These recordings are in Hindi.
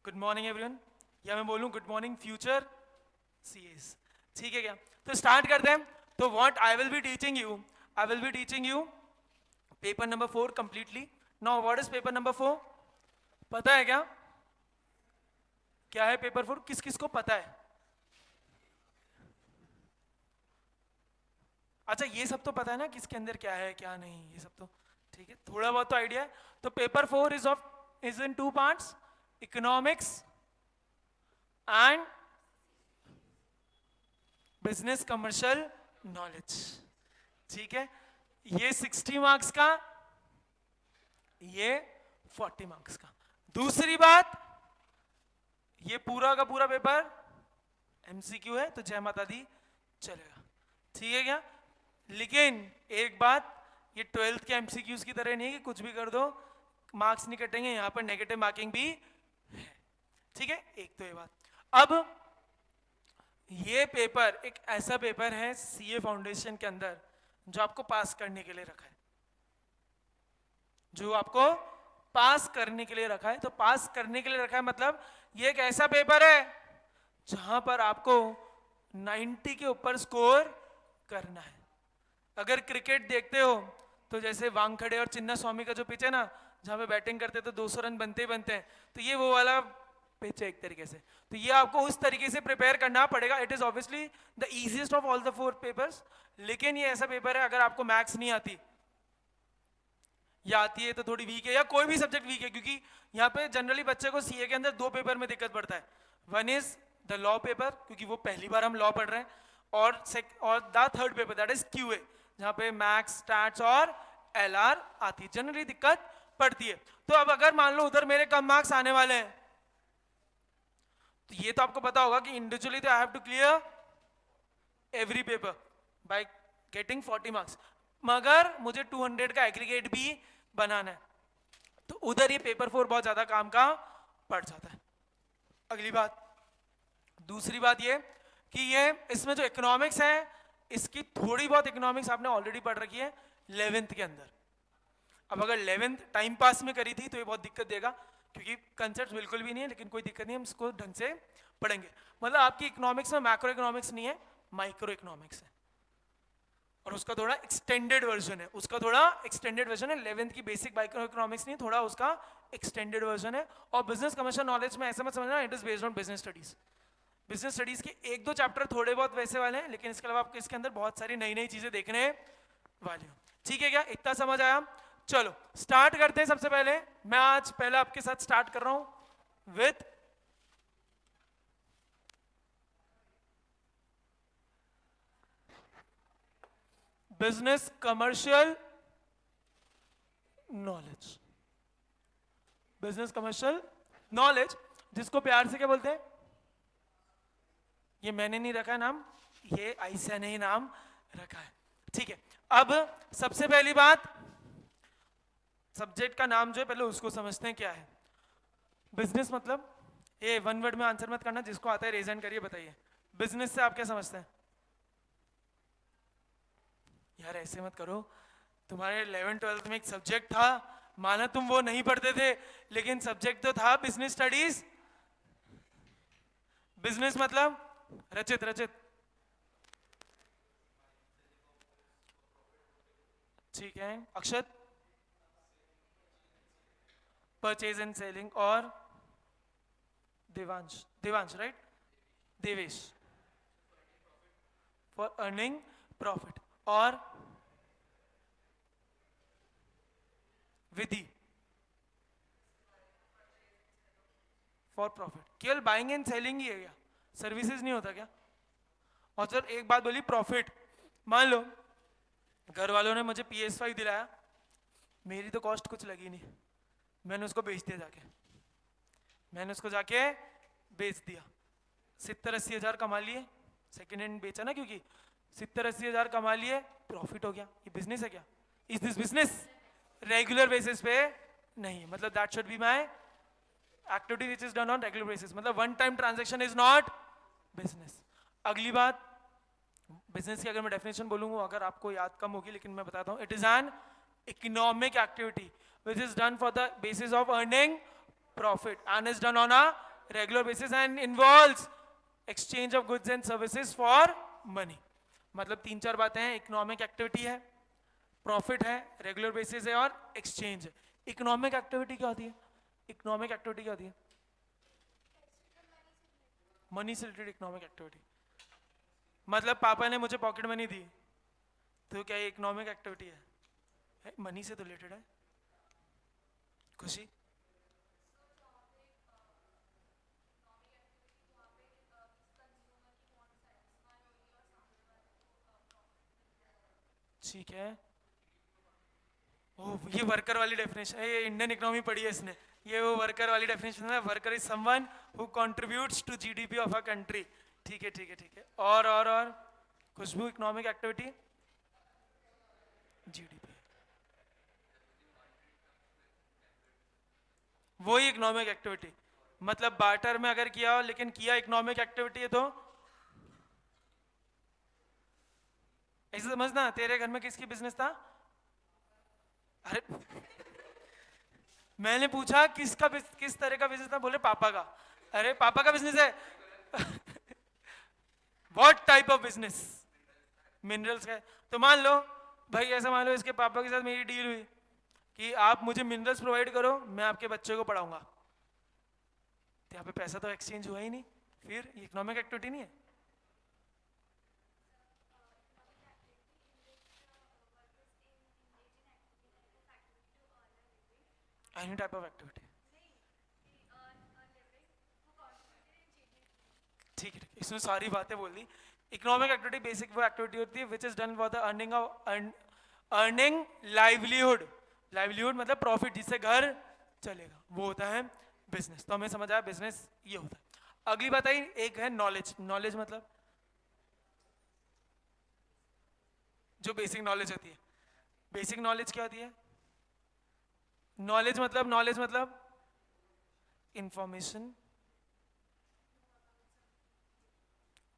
गुड मॉर्निंग एवरीवन, या मैं बोलूं गुड मॉर्निंग फ्यूचर सीएस, ठीक है क्या? तो स्टार्ट करते हैं। तो what I will be teaching you paper number 4 completely. Now what is paper number 4? पता है क्या क्या है पेपर 4? किस किस को पता है? अच्छा, ये सब तो पता है ना किसके अंदर क्या है क्या नहीं, ये सब तो ठीक है, थोड़ा बहुत तो आइडिया है। तो paper 4 is in two parts, economics and business commercial knowledge, ठीक है। ये 60 मार्क्स का, ये 40 मार्क्स का। दूसरी बात, ये पूरा का पूरा पेपर एमसीक्यू है, तो जय माता दी चलेगा, ठीक है क्या? लेकिन एक बात, ये 12th के एमसीक्यूज की तरह नहीं है कि कुछ भी कर दो मार्क्स नहीं कटेंगे, यहां पर नेगेटिव मार्किंग भी है, ठीक है। एक तो ये बात। अब ये पेपर एक ऐसा पेपर है सीए फाउंडेशन के अंदर जो आपको पास करने के लिए रखा है, जो आपको पास करने के लिए रखा है। तो पास करने के लिए रखा है मतलब ये एक ऐसा पेपर है जहां पर आपको 90 के ऊपर स्कोर करना है। अगर क्रिकेट देखते हो तो जैसे वांगखड़े और चिन्ना स्वामी का जो पिच है ना, जहां पे बैटिंग करते तो 200 रन बनते ही बनते हैं, तो ये वो वाला पिच है एक तरीके से। तो ये आपको उस तरीके से प्रिपेयर करना पड़ेगा। It is obviously the easiest of all the 4 papers, लेकिन ये ऐसा पेपर है अगर आपको मैथ्स नहीं आती या आती है तो थोड़ी वीक है, या कोई भी सब्जेक्ट वीक है, क्योंकि यहाँ पे जनरली बच्चे को सीए के अंदर 2 पेपर में दिक्कत पड़ता है। One is the law paper, क्योंकि वो पहली बार हम लॉ पढ़ रहे हैं, और the third paper that is QA, जहाँ पे मैथ्स, स्टैट्स और एलआर आती है, जनरली दिक्कत पड़ती है। तो अब अगर मान लो उधर मेरे कम मार्क्स आने वाले हैं, तो ये तो आपको पता होगा कि इंडिविजुअली तो I have to clear every paper by getting 40 marks, मगर मुझे 200 का एग्रीगेट भी बनाना है, तो उधर ये पेपर 4 बहुत ज्यादा काम का पड़ जाता है। अगली बात, दूसरी बात ये कि ये इसमें जो इकोनॉमिक्स है, इसकी थोड़ी बहुत इकोनॉमिक्स आपने ऑलरेडी पढ़ रखी है 11th के अंदर। अब अगर 11th टाइम पास में करी थी तो ये बहुत दिक्कत देगा, क्योंकि कंसेप्ट बिल्कुल भी नहीं है, लेकिन कोई दिक्कत नहीं, हम इसको ढंग से पढ़ेंगे। मतलब आपकी इकोनॉमिक्स में मैक्रो इकोनॉमिक्स नहीं है, माइक्रो इकोनॉमिक्स है, और उसका थोड़ा एक्सटेंडेड वर्जन है, 11th की बेसिक माइक्रो इकोनॉमिक्स नहीं, थोड़ा उसका एक्सटेंडेड वर्जन है। और बिजनेस कमर्शियल नॉलेज में ऐसा मत समझना it is based on business studies. Business studies के 1-2 चैप्टर थोड़े बहुत वैसे वाले हैं, लेकिन इसके अलावा आपको इसके अंदर बहुत सारी नई नई चीजें देखने वाली हो, ठीक है क्या? इतना समझ आया? चलो स्टार्ट करते हैं। सबसे पहले मैं आज पहले आपके साथ स्टार्ट कर रहा हूं with business commercial knowledge. Business commercial knowledge, जिसको प्यार से क्या बोलते हैं? ये मैंने नहीं रखा है नाम, ये ऐसा नहीं नाम रखा है, ठीक है। अब सबसे पहली बात, सब्जेक्ट का नाम जो है पहले उसको समझते हैं क्या है। बिजनेस मतलब, ये वन वर्ड में आंसर मत करना, जिसको आता है रेज हैंड करिए, बताइए बिजनेस से आप क्या समझते हैं? यार ऐसे मत करो, तुम्हारे 11th-12th में एक सब्जेक्ट था, माना तुम वो नहीं पढ़ते थे, लेकिन सब्जेक्ट तो था बिजनेस स्टडीज। बिजनेस मतलब रचित ठीक है। अक्षत, परचेज एंड सेलिंग, और Devansh right, Devesh for earning profit, और विधि फॉर प्रॉफिट। केवल बाइंग एंड सेलिंग ही है क्या? सर्विसेज नहीं होता क्या? और सर एक बात बोली, प्रॉफिट, मान लो घर वालों ने मुझे PS5 दिलाया, मेरी तो कॉस्ट कुछ लगी नहीं, मैंने उसको बेच दिया जाके, बेच दिया, 70-80 हजार कमा लिए, सेकेंड हैंड बेचा ना, क्योंकि 70-80 हजार कमा लिए, प्रॉफिट हो गया। ये बिजनेस है क्या? Is this business? Regular basis पे नहीं, मतलब that should be my activity which is done on regular basis, मतलब one time transaction is not business. अगली बात, बिजनेस की अगर मैं डेफिनेशन बोलूंगा, अगर आपको याद कम होगी, लेकिन मैं बताता हूं, it is an economic activity which is done for the basis of earning profit and is done on a regular basis and involves exchange of goods and services for money. मतलब 3-4 बातें हैं, इकोनॉमिक एक्टिविटी है, प्रॉफिट है, रेगुलर बेसिस है और एक्सचेंज है। इकोनॉमिक एक्टिविटी क्या होती है? इकोनॉमिक एक्टिविटी क्या होती है? मनी से रिलेटेड इकोनॉमिक एक्टिविटी। मतलब पापा ने मुझे पॉकेट मनी दी, तो क्या ये इकोनॉमिक एक्टिविटी है? मनी से तो रिलेटेड है। खुशी? ठीक है। ओ, ये वर्कर वाली डेफिनेशन है, ये इंडियन इकोनॉमी पढ़ी है इसने, ये वो वर्कर वाली डेफिनेशन है। Worker is someone who contributes to GDP of a country. ठीक है ठीक है ठीक है। और खुशबू, इकोनॉमिक एक्टिविटी जीडीपी, वही इकोनॉमिक एक्टिविटी। मतलब बार्टर में अगर किया हो लेकिन किया इकोनॉमिक एक्टिविटी है तो ऐसे समझना। तेरे घर में किसकी बिजनेस था? अरे मैंने पूछा किसका किस तरह का बिजनेस था, बोले पापा का। अरे पापा का बिजनेस है? What type of business? Minerals का। तो मान लो भाई, ऐसा मान लो इसके पापा के साथ मेरी डील हुई कि आप मुझे मिनरल्स प्रोवाइड करो, मैं आपके बच्चे को पढ़ाऊंगा। तो यहाँ पे पैसा तो एक्सचेंज हुआ ही नहीं, फिर इकोनॉमिक एक्टिविटी नहीं है। Any type of activity. ठीक है, इसमें सारी बातें बोल दी। इकोनॉमिक एक्टिविटी बेसिक वो एक्टिविटी होती है विच is done for the earning of earning livelihood. Livelihood मतलब प्रॉफिट, जिससे घर चलेगा, वो होता है बिजनेस। तो हमें समझ आया बिजनेस ये होता है। अगली बात आई, एक है नॉलेज। नॉलेज मतलब जो बेसिक नॉलेज होती है। बेसिक नॉलेज क्या होती है? नॉलेज मतलब information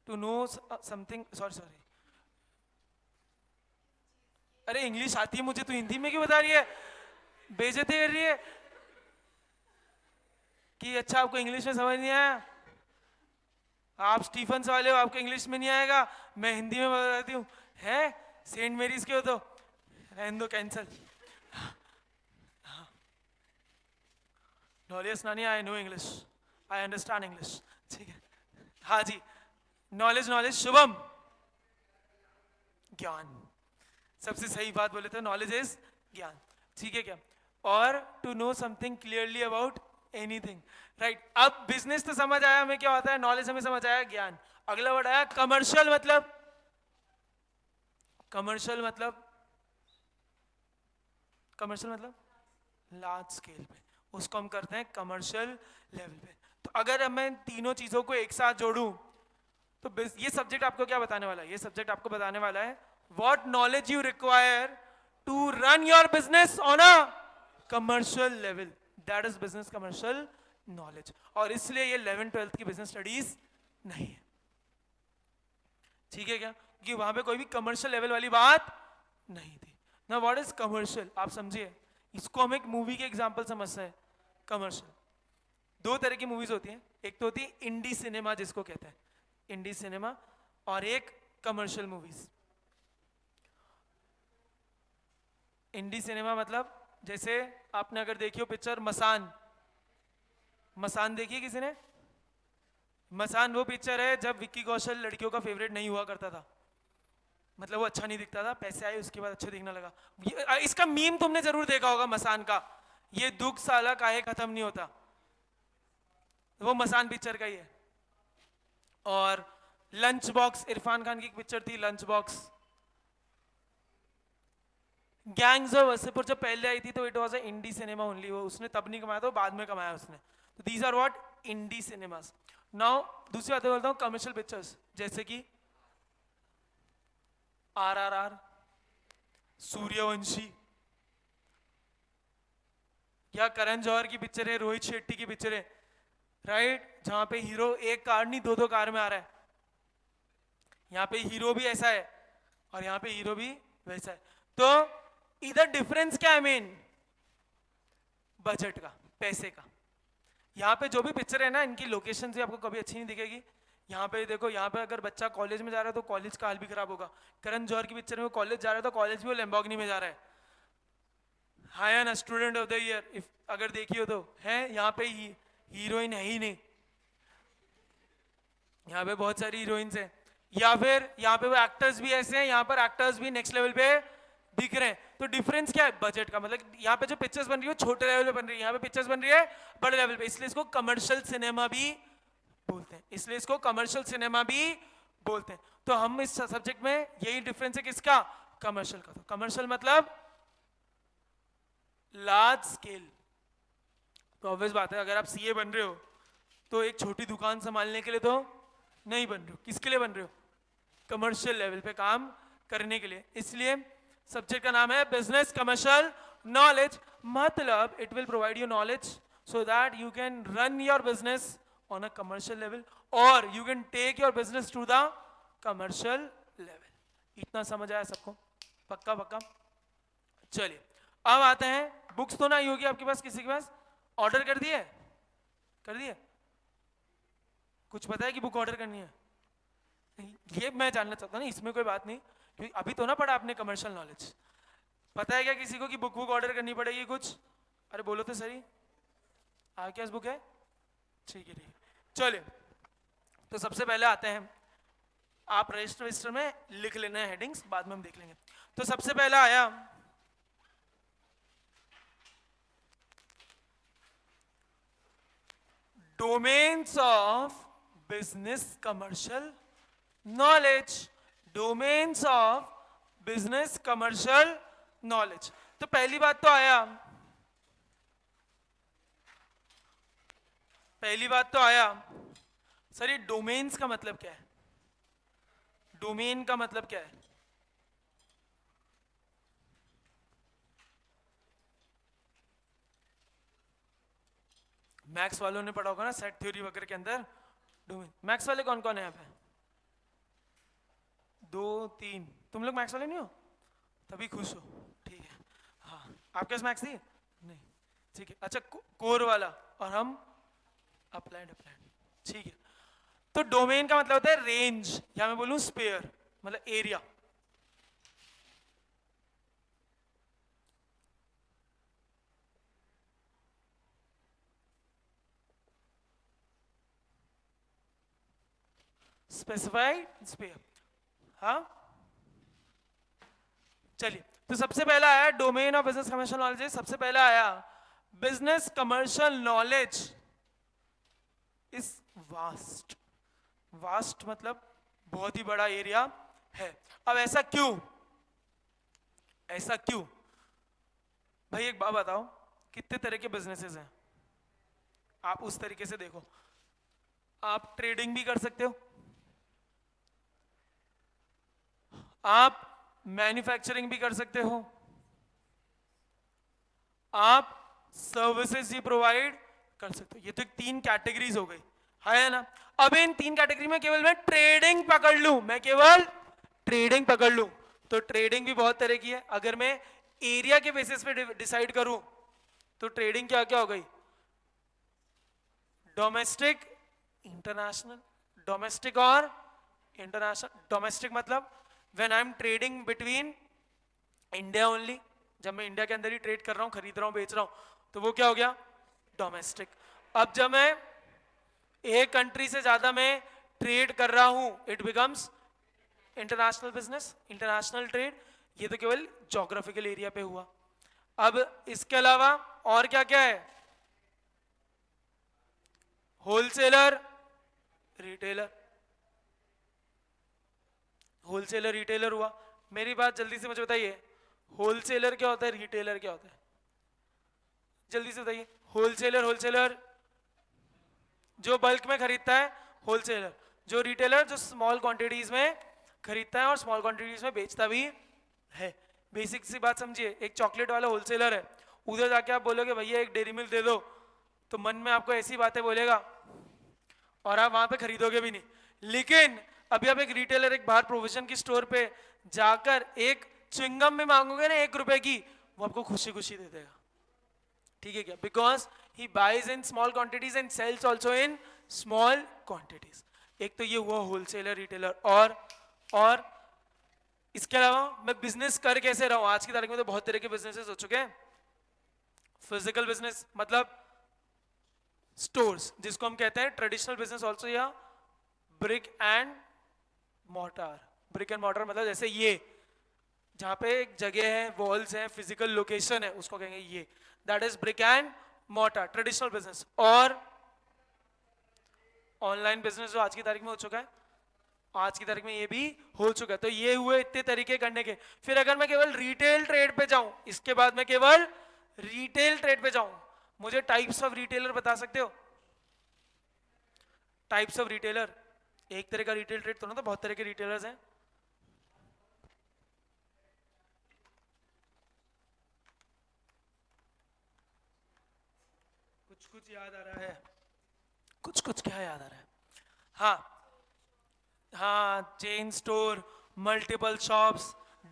to know something. Sorry, अरे इंग्लिश आती है मुझे, तो हिंदी में क्यों बता रही है? बेइज्जती कर रही है कि अच्छा आपको इंग्लिश में समझ नहीं आया, आप स्टीफन्स वाले हो, आपको इंग्लिश में नहीं आएगा, मैं हिंदी में बताती हूँ। है सेंट मेरीज के हो तो रहने दो, कैंसल। नॉलेज ना नहीं, I know English, I understand English. ठीक है, हाँ जी। नॉलेज नॉलेज शुभम ज्ञान। सबसे सही बात बोले तो नॉलेज इज ज्ञान। ठीक है क्या? और to know something clearly about anything, right. अब बिजनेस तो समझ आया हमें क्या होता है, नॉलेज हमें समझ आया, ज्ञान। अगला वर्ड आया कमर्शियल। मतलब कमर्शियल मतलब कमर्शियल मतलब लार्ज स्केल पे, उसको हम करते हैं कमर्शियल लेवल पे। तो अगर मैं तीनों चीजों को एक साथ जोड़ूं तो ये सब्जेक्ट आपको क्या बताने वाला है? ये सब्जेक्ट आपको बताने वाला है what knowledge you require to run your business on a commercial level. That is business commercial knowledge. और इसलिए ये 11th-12th की बिजनेस स्टडीज नहीं है। ठीक है क्या? कि वहां पे कोई भी कमर्शियल लेवल वाली बात नहीं थी ना। व्हाट इज कमर्शियल, आप समझिए, इसको हम एक मूवी के एग्जांपल समझते हैं। कमर्शियल दो तरह की मूवीज होती हैं, एक तो होती है इंडी सिनेमा जिसको कहते हैं, इंडी सिनेमा, और एक कमर्शियल मूवीज। इंडी सिनेमा मतलब जैसे आपने अगर देखी हो पिक्चर मसान। मसान देखी है किसी ने? मसान वो पिक्चर है जब विक्की कौशल लड़कियों का फेवरेट नहीं हुआ करता था, मतलब वो अच्छा नहीं दिखता था, पैसे आए उसके बाद अच्छा दिखने लगा। इसका मीम तुमने जरूर देखा होगा मसान का, ये दुख साला काहे खत्म नहीं होता, वो मसान पिक्चर का ही है। और लंच बॉक्स, इरफान खान की एक पिक्चर थी lunch box. Gangs of Wasseypur जब पहले आई थी तो it was a indie cinema only, वो उसने तब नहीं कमाया था, बाद में कमाया उसने। तो these are what indie cinemas. Now दूसरी बात बोलता हूँ कमर्शियल पिक्चर्स, जैसे कि RRR, सूर्यवंशी, या करण जौहर की पिक्चर है, रोहित शेट्टी की पिक्चर है, राइट, जहां पे हीरो एक कार नहीं दो कार में आ रहा है। यहाँ पे हीरो भी ऐसा है और यहाँ पे हीरो भी वैसा है। तो इधर डिफरेंस क्या है? मेन बजट का, पैसे का। यहाँ पे जो भी पिक्चर है ना, इनकी लोकेशन भी आपको कभी अच्छी नहीं दिखेगी। यहाँ पे देखो, यहाँ पे अगर बच्चा कॉलेज में जा रहा है तो कॉलेज का हाल भी खराब होगा। करण जौहर की पिक्चर में वो कॉलेज जा रहा है तो कॉलेज भी वो लैम्बोर्गिनी में जा रहा है। हाँ ना, student of the year if अगर देखी हो तो है। यहाँ पे हीरोइन है ही नहीं, यहाँ पे बहुत सारी हीरोइंस हैं। या फिर यहाँ पे वो एक्टर्स भी ऐसे हैं, यहाँ पर एक्टर्स भी नेक्स्ट लेवल पे दिख रहे हैं। तो डिफरेंस क्या है बजट का, मतलब यहाँ पे जो पिक्चर्स बन रही है छोटे लेवल पे बन रही है, यहाँ पे पिक्चर्स बन रही है बड़े लेवल पे, इसलिए इसको कमर्शियल सिनेमा भी बोलते हैं। इसलिए इसको कमर्शियल सिनेमा भी बोलते हैं। तो हम इस सब्जेक्ट में यही डिफरेंस है किसका, कमर्शियल का। तो कमर्शियल मतलब लार्ज स्केल। तो ऑब्वियस बात है, अगर आप सीए बन रहे हो तो एक छोटी दुकान संभालने के लिए तो नहीं बन रहे हो, किसके लिए बन रहे हो, कमर्शियल लेवल पे काम करने के लिए। इसलिए सब्जेक्ट का नाम है बिजनेस कमर्शियल नॉलेज। मतलब it will provide you knowledge so that you can run your business on a commercial level और you can take your business to the commercial level. इतना समझ आया सबको, पक्का पक्का। चलिए अब आते हैं, बुक्स तो नहीं होगी आपके पास, किसी के पास ऑर्डर कर दिए, कर दिए, कुछ पता है कि बुक ऑर्डर करनी है, ये मैं जानना चाहता हूँ ना, इसमें कोई बात नहीं क्योंकि अभी तो ना पढ़ा आपने कमर्शियल नॉलेज। पता है क्या किसी को कि बुक ऑर्डर करनी पड़ेगी कुछ, अरे बोलो तो सही, आपके पास बुक है, ठीक है ठीक है। चलिए तो सबसे पहले आते हैं, आप रजिस्टर में लिख लेना है हेडिंग्स, बाद में हम देख लेंगे। तो सबसे पहला आया domains of business commercial knowledge, domains of business commercial knowledge. तो पहली बात तो आया, पहली बात तो आया सर ये डोमेन्स का मतलब क्या है, डोमेन का मतलब क्या है। मैथ्स वालों ने पढ़ा होगा ना सेट थ्योरी वगैरह के अंदर डोमेन। मैथ्स वाले कौन कौन है यहाँ पे, 2 3, तुम लोग मैथ्स वाले नहीं हो, तभी खुश हो, ठीक है। हाँ आपके पास मैथ्स थी नहीं, ठीक है। अच्छा कोर वाला और हम अप्लाइड, अप्लाइड, ठीक है। तो डोमेन का मतलब होता है रेंज, या मैं बोलूं स्पेयर, मतलब एरिया। स्पेसिफाइड स्पेयर, हाँ। चलिए तो सबसे पहला आया domain of business commercial knowledge, सबसे पहला आया business commercial knowledge is vast. Vast मतलब बहुत ही बड़ा एरिया है। अब ऐसा क्यों, ऐसा क्यों भाई, एक बात बताओ, कितने तरह के बिजनेसेस हैं, आप उस तरीके से देखो। आप ट्रेडिंग भी कर सकते हो, आप मैन्युफैक्चरिंग भी कर सकते हो, आप सर्विसेज भी प्रोवाइड कर सकते हो। ये तो 3 कैटेगरीज हो गई, है ना। अब इन 3 कैटेगरी में केवल मैं ट्रेडिंग पकड़ लूं, मैं केवल ट्रेडिंग पकड़ लूं, तो ट्रेडिंग भी बहुत तरह की है। अगर मैं एरिया के बेसिस पे डिसाइड करूं तो ट्रेडिंग क्या क्या हो गई, डोमेस्टिक, इंटरनेशनल, डोमेस्टिक और इंटरनेशनल। डोमेस्टिक मतलब when I am trading between India only, जब मैं इंडिया के अंदर ही ट्रेड कर रहा हूं, खरीद रहा हूं, बेच रहा हूं, तो वो क्या हो गया, डोमेस्टिक। अब जब मैं एक कंट्री से ज्यादा मैं ट्रेड कर रहा हूं, it becomes international business, international trade. ये तो केवल ज्योग्राफिकल एरिया पे हुआ। अब इसके अलावा और क्या क्या है, होलसेलर, रिटेलर, होलसेलर रिटेलर हुआ। मेरी बात जल्दी से मुझे बताइए, होलसेलर क्या होता है, रिटेलर क्या होता है, जल्दी से बताइए। होलसेलर, होलसेलर जो बल्क में खरीदता है, होलसेलर। जो रिटेलर जो स्मॉल क्वांटिटीज में खरीदता है और स्मॉल क्वांटिटीज में बेचता भी है। बेसिक सी बात समझिए, एक चॉकलेट वाला होलसेलर है, उधर जाके आप बोलोगे भैया एक डेयरी मिल्क दे दो, तो मन में आपको ऐसी बातें बोलेगा और आप वहां पे खरीदोगे भी नहीं। लेकिन अभी आप एक रिटेलर, एक बाहर प्रोविजन की स्टोर पे जाकर एक च्युइंगम भी मांगोगे ना 1 रुपए की, वो आपको खुशी खुशी दे देगा, ठीक है क्या, because he buys in small quantities and sells also in small quantities. एक तो ये हुआ होलसेलर रिटेलर। और इसके अलावा मैं बिजनेस कर कैसे रहा हूं? आज की तारीख में तो बहुत तरह के बिजनेसेस हो चुके हैं। फिजिकल बिजनेस मतलब स्टोर्स जिसको हम कहते हैं ट्रेडिशनल बिजनेस ऑल्सो, या brick and mortar. Brick and mortar मतलब जैसे ये जहां पे एक जगह है, वॉल्स हैं, फिजिकल लोकेशन है, उसको कहेंगे ये, that is brick and mortar traditional business. और ऑनलाइन बिजनेस जो आज की तारीख में हो चुका है, आज की तारीख में ये भी हो चुका है। तो ये हुए इतने तरीके करने के। फिर अगर मैं केवल रिटेल ट्रेड पे जाऊं, इसके बाद मैं केवल रिटेल ट्रेड पे जाऊं, मुझे टाइप्स ऑफ रिटेलर बता सकते हो? टाइप्स ऑफ रिटेलर, एक तरह का रिटेल ट्रेड तो ना, तो बहुत तरह के रिटेलर्स हैं। कुछ कुछ याद आ रहा है, कुछ कुछ क्या याद आ रहा है? हाँ, chain store, multiple shops,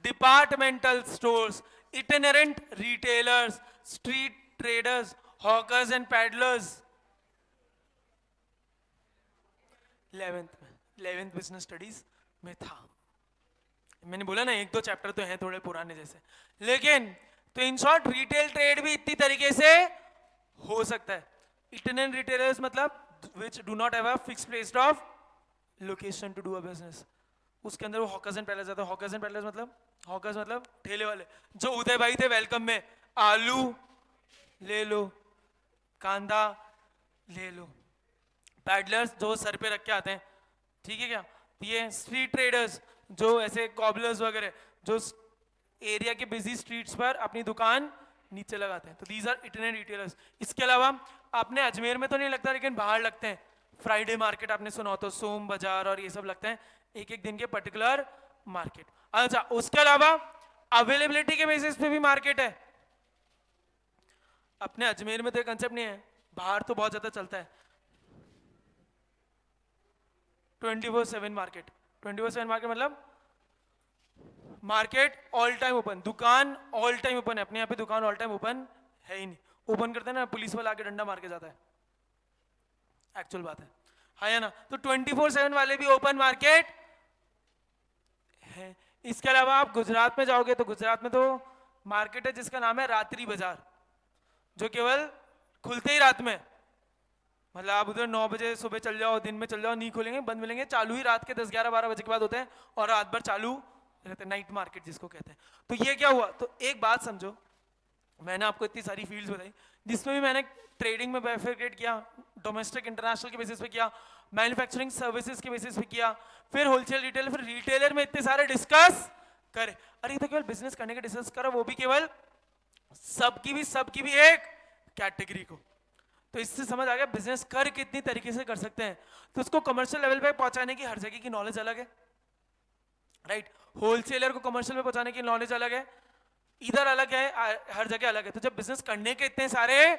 departmental stores, itinerant retailers, street traders, hawkers and peddlers. 11th business studies में था। मैंने बोला ना, एक दो चैप्टर तो हैं थोड़े पुराने जैसे, लेकिन तो इन शॉर्ट रिटेल ट्रेड भी इतनी तरीके से हो सकता है। इटिनेरेंट रिटेलर्स मतलब which do not have a fix place of location to do a business. उसके अंदर वो हॉकर्स एंड पैडलर्स आता है। हॉकर्स एंड पैडलर्स मतलब, हॉकर्स मतलब ठेले वाले, जो उदय भाई थे वेलकम में, आलू ले लो, कांदा ले लो। पैडलर्स जो सर पे रख के आते हैं, ठीक है क्या? ये स्ट्रीट ट्रेडर्स जो ऐसे कॉबलर्स वगैरह जो एरिया के बिजी स्ट्रीट्स पर अपनी दुकान नीचे लगाते हैं। तो दीज आर इटिनेरेंट रिटेलर्स। इसके अलावा आपने अजमेर में तो नहीं लगता, लेकिन बाहर लगते हैं। फ्राइडे मार्केट आपने सुना हो तो, सोम बाजार और ये सब लगते हैं एक एक दिन के पर्टिकुलर मार्केट। अच्छा, उसके अलावा अवेलेबिलिटी के बेसिस पे भी मार्केट है। अपने अजमेर में तो ये कंसेप्ट नहीं है, बाहर तो बहुत ज्यादा चलता है 24/7 मार्केट। 24/7 मार्केट मतलब मार्केट ऑल टाइम ओपन, दुकान ऑल टाइम ओपन है। अपने यहाँ पे दुकान ऑल टाइम ओपन है ही नहीं। ओपन करते हैं ना, पुलिस वाला आके डंडा मार के जाता है, एक्चुअल बात है, हाँ या ना? तो 24/7 वाले भी ओपन मार्केट है। इसके अलावा आप गुजरात में जाओगे तो गुजरात में तो मार्केट है जिसका नाम है रात्रि बाजार, जो केवल खुलते ही रात में, मतलब आप उधर 9 बजे सुबह चल जाओ, दिन में चल जाओ, नहीं खुलेंगे, बंद मिलेंगे, चालू ही रात के 10, 11, 12 बजे के बाद होते हैं, और रात भर चालू रहते हैं, नाइट मार्केट जिसको कहते हैं। तो ये क्या हुआ? तो एक बात समझो, मैंने आपको इतनी सारी फील्ड्स बताई, जिसमें भी मैंने ट्रेडिंग में बाइफरकेट किया, डोमेस्टिक इंटरनेशनल के बेसिस पे किया, मैन्युफैक्चरिंग सर्विसेज के बेसिस पे किया, फिर होलसेल रिटेल, फिर रिटेलर में इतने सारे डिस्कस करे। अरे ये तो केवल बिजनेस करने के डिस्कस करो, वो भी केवल सबकी भी एक कैटेगरी को। तो इससे समझ आ गया बिजनेस कर कितनी तरीके से कर सकते हैं। तो उसको कमर्शियल लेवल पे पहुंचाने की हर जगह की नॉलेज अलग है, राइट? होलसेलर को कमर्शियल में पहुंचाने की नॉलेज अलग है, इधर अलग है, हर जगह अलग है। तो जब बिजनेस करने के इतने सारे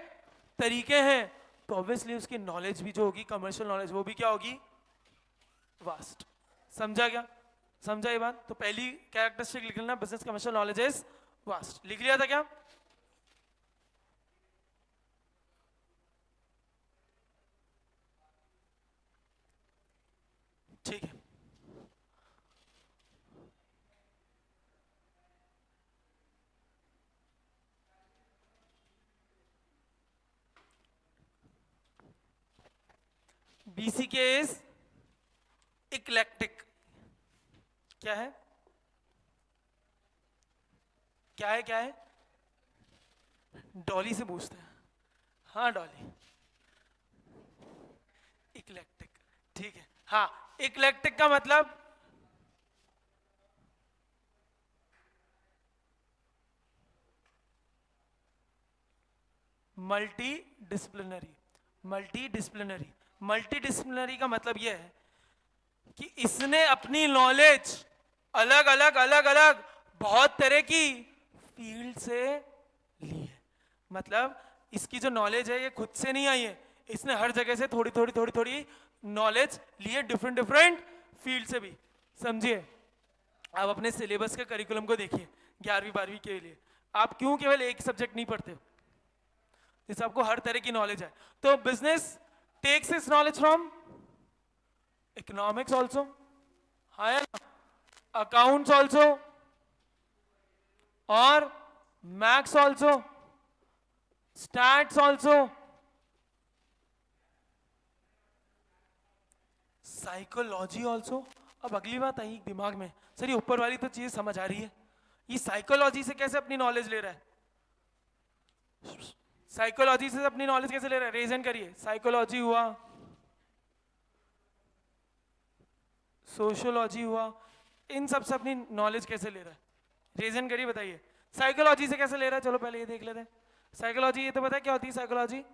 तरीके हैं, तो ऑब्वियसली उसकी नॉलेज भी जो होगी, कमर्शियल नॉलेज, वो भी क्या होगी? वास्ट। समझा क्या? समझा ये बात? तो पहली कैरेक्टरिस्टिक लिख लेना, business commercial knowledge is vast. लिख लिया था क्या? ठीक है। BCK is eclectic. क्या है? क्या है? क्या है? डॉली से पूछते हैं। हाँ डॉली, इक्लेक्टिक, ठीक है। हाँ, इक्लेक्टिक का मतलब मल्टी डिसिप्लिनरी। मल्टी डिसिप्लिनरी का मतलब यह है कि इसने अपनी नॉलेज अलग अलग बहुत तरह की फील्ड से ली है। मतलब इसकी जो नॉलेज है ये खुद से नहीं आई है, इसने हर जगह से थोड़ी नॉलेज ली है, डिफरेंट फील्ड से भी। समझिए, आप अपने सिलेबस के करिकुलम को देखिए 11वीं 12वीं के लिए, आप क्यों केवल एक सब्जेक्ट नहीं पढ़ते हो? जिससे आपको हर तरह की नॉलेज है। तो बिजनेस टेक्स इस नॉलेज फ्रॉम इकोनॉमिक्स ऑल्सो, है ना, अकाउंट्स ऑल्सो और maths also, stats also, psychology also. अब अगली बात आई दिमाग में, सर ये ऊपर वाली तो चीज समझ आ रही है, ये साइकोलॉजी से कैसे अपनी नॉलेज ले रहा है, साइकोलॉजी से अपनी नॉलेज कैसे ले रहा है, रीजन करिए। साइकोलॉजी हुआ, सोशियोलॉजी हुआ, इन सब से अपनी नॉलेज कैसे ले रहा है, रीजन करिए, बताइए। साइकोलॉजी से कैसे ले रहा है, चलो पहले ये देख लेते हैं। साइकोलॉजी ये तो पता है क्या होती है साइकोलॉजी,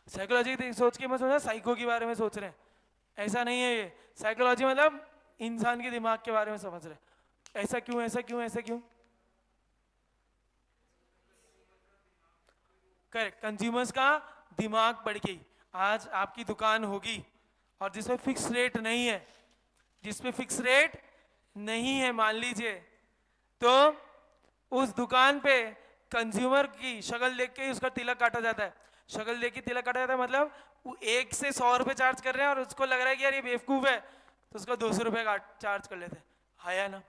साइकोलॉजी सोच के मैं सोचा साइको के बारे में सोच रहे हैं, ऐसा नहीं है ये। साइकोलॉजी मतलब इंसान के दिमाग के बारे में समझ रहे हैं, ऐसा क्यों ऐसा क्यों ऐसा क्यों, करेक्ट। कंज्यूमर्स का दिमाग बढ़ गई। आज आपकी दुकान होगी और जिसमें फिक्स रेट नहीं है, जिसमें फिक्स रेट नहीं है मान लीजिए, तो उस दुकान पे कंज्यूमर की शक्ल देख के ही उसका तिलक काटा जाता है। शक्ल देख के तिलक काटा जाता है मतलब वो 1 से 100 रुपए चार्ज कर रहे हैं और उसको लग रहा है कि यार ये बेवकूफ है, तो उसका 200 रुपए चार्ज कर लेते हैं, है ना।